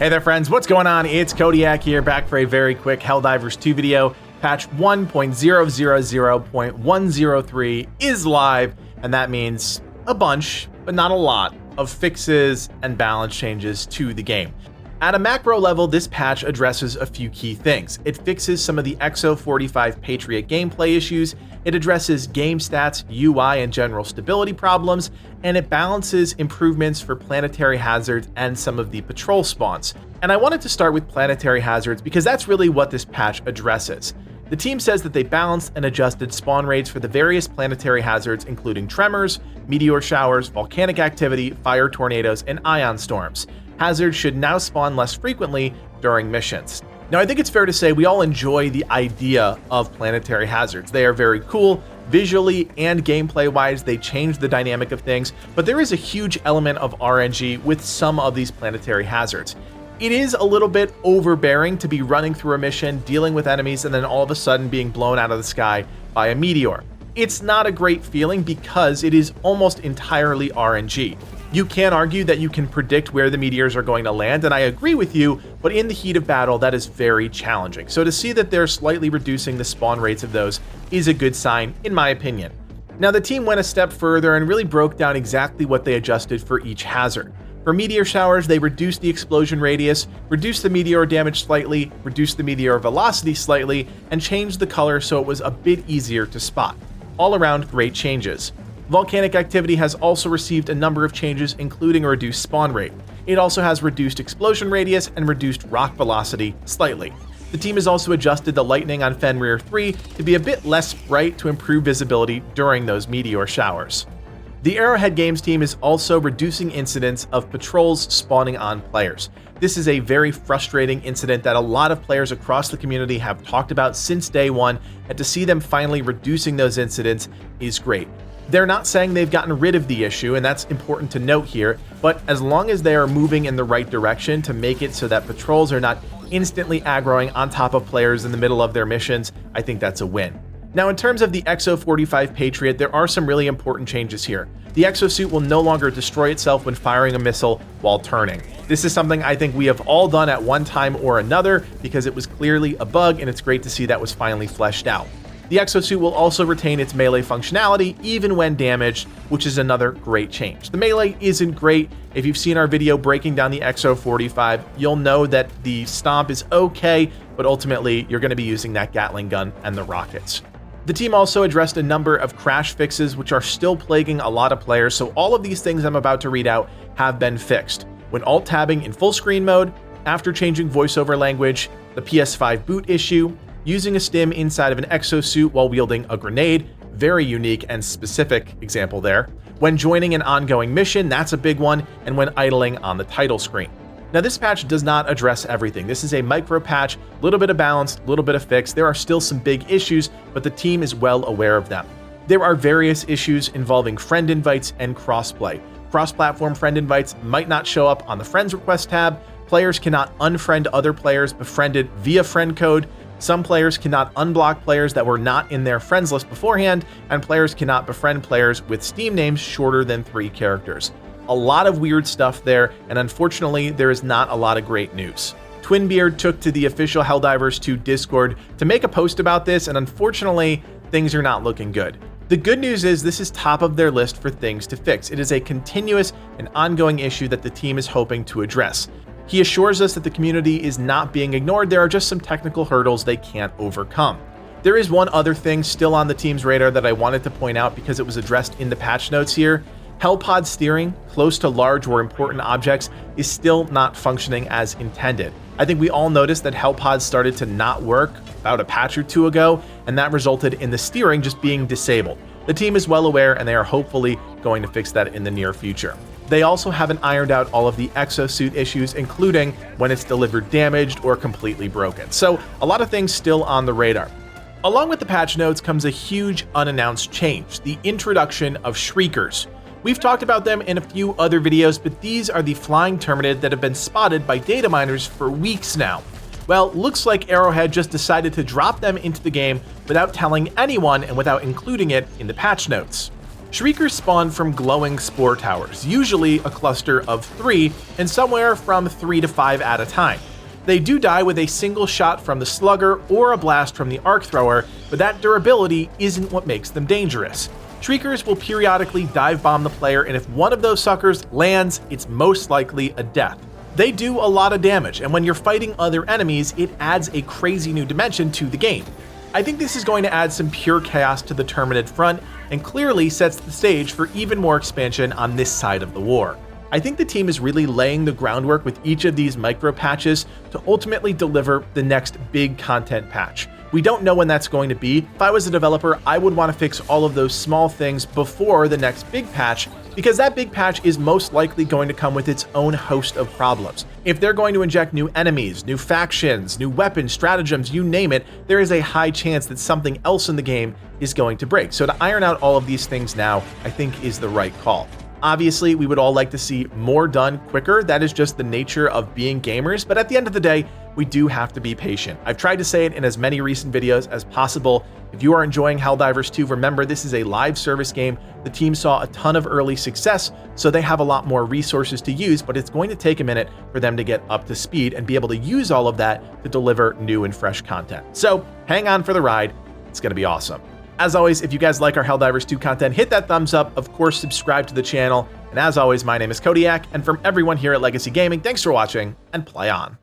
Hey there friends, what's going on? It's Kodiak here, back for a very quick Helldivers 2 video. Patch 1.000.103 is live, and that means a bunch, but not a lot, of fixes and balance changes to the game. At a macro level, this patch addresses a few key things. It fixes some of the XO45 Patriot gameplay issues, it addresses game stats, UI, and general stability problems, and it balances improvements for planetary hazards and some of the patrol spawns. And I wanted to start with planetary hazards because that's really what this patch addresses. The team says that they balanced and adjusted spawn rates for the various planetary hazards, including tremors, meteor showers, volcanic activity, fire tornadoes, and ion storms. Hazards should now spawn less frequently during missions. Now, I think it's fair to say we all enjoy the idea of planetary hazards. They are very cool. Visually and gameplay-wise, they change the dynamic of things, but there is a huge element of RNG with some of these planetary hazards. It is a little bit overbearing to be running through a mission, dealing with enemies, and then all of a sudden being blown out of the sky by a meteor. It's not a great feeling because it is almost entirely RNG. You can argue that you can predict where the meteors are going to land, and I agree with you, but in the heat of battle, that is very challenging. So to see that they're slightly reducing the spawn rates of those is a good sign, in my opinion. Now, the team went a step further and really broke down exactly what they adjusted for each hazard. For meteor showers, they reduced the explosion radius, reduced the meteor damage slightly, reduced the meteor velocity slightly, and changed the color so it was a bit easier to spot. All around, great changes. Volcanic activity has also received a number of changes, including a reduced spawn rate. It also has reduced explosion radius and reduced rock velocity slightly. The team has also adjusted the lightning on Fenrir 3 to be a bit less bright to improve visibility during those meteor showers. The Arrowhead Games team is also reducing incidents of patrols spawning on players. This is a very frustrating incident that a lot of players across the community have talked about since day one, and to see them finally reducing those incidents is great. They're not saying they've gotten rid of the issue, and that's important to note here, but as long as they are moving in the right direction to make it so that patrols are not instantly aggroing on top of players in the middle of their missions, I think that's a win. Now, in terms of the XO45 Patriot, there are some really important changes here. The exosuit will no longer destroy itself when firing a missile while turning. This is something I think we have all done at one time or another because it was clearly a bug, and it's great to see that was finally fleshed out. The exosuit will also retain its melee functionality even when damaged, which is another great change. The melee isn't great. If you've seen our video breaking down the XO45, you'll know that the stomp is okay, but ultimately you're going to be using that Gatling gun and the rockets. The team also addressed a number of crash fixes which are still plaguing a lot of players, so all of these things I'm about to read out have been fixed. When alt-tabbing in full screen mode, after changing voiceover language, the PS5 boot issue, using a stim inside of an exosuit while wielding a grenade, very unique and specific example there. When joining an ongoing mission, that's a big one, and when idling on the title screen. Now, this patch does not address everything. This is a micro patch, a little bit of balance, a little bit of fix. There are still some big issues, but the team is well aware of them. There are various issues involving friend invites and crossplay. Cross-platform friend invites might not show up on the friends request tab. Players cannot unfriend other players befriended via friend code. Some players cannot unblock players that were not in their friends list beforehand, and players cannot befriend players with Steam names shorter than 3 characters. A lot of weird stuff there, and unfortunately, there is not a lot of great news. Twinbeard took to the official Helldivers 2 Discord to make a post about this, and unfortunately, things are not looking good. The good news is this is top of their list for things to fix. It is a continuous and ongoing issue that the team is hoping to address. He assures us that the community is not being ignored. There are just some technical hurdles they can't overcome. There is one other thing still on the team's radar that I wanted to point out because it was addressed in the patch notes here. Hellpod steering close to large or important objects is still not functioning as intended. I think we all noticed that Hellpod started to not work about a patch or 2 ago, and that resulted in the steering just being disabled. The team is well aware, and they are hopefully going to fix that in the near future. They also haven't ironed out all of the exosuit issues, including when it's delivered damaged or completely broken. So a lot of things still on the radar. Along with the patch notes comes a huge unannounced change, the introduction of Shriekers. We've talked about them in a few other videos, but these are the flying Terminid that have been spotted by data miners for weeks now. Well, looks like Arrowhead just decided to drop them into the game without telling anyone and without including it in the patch notes. Shriekers spawn from glowing spore towers, usually a cluster of 3, and somewhere from 3 to 5 at a time. They do die with a single shot from the Slugger or a blast from the Arc Thrower, but that durability isn't what makes them dangerous. Shriekers will periodically dive bomb the player, and if one of those suckers lands, it's most likely a death. They do a lot of damage, and when you're fighting other enemies, it adds a crazy new dimension to the game. I think this is going to add some pure chaos to the Terminid front, and clearly sets the stage for even more expansion on this side of the war. I think the team is really laying the groundwork with each of these micro patches to ultimately deliver the next big content patch. We don't know when that's going to be. If I was a developer, I would want to fix all of those small things before the next big patch, because that big patch is most likely going to come with its own host of problems. If they're going to inject new enemies, new factions, new weapons, stratagems, you name it, there is a high chance that something else in the game is going to break. So to iron out all of these things now, I think is the right call. Obviously, we would all like to see more done quicker. That is just the nature of being gamers, but at the end of the day, we do have to be patient. I've tried to say it in as many recent videos as possible. If you are enjoying Helldivers 2, remember this is a live service game. The team saw a ton of early success, so they have a lot more resources to use, but it's going to take a minute for them to get up to speed and be able to use all of that to deliver new and fresh content. So hang on for the ride. It's going to be awesome. As always, if you guys like our Helldivers 2 content, hit that thumbs up. Of course, subscribe to the channel. And as always, my name is Kodiak, and from everyone here at Legacy Gaming, thanks for watching, and play on.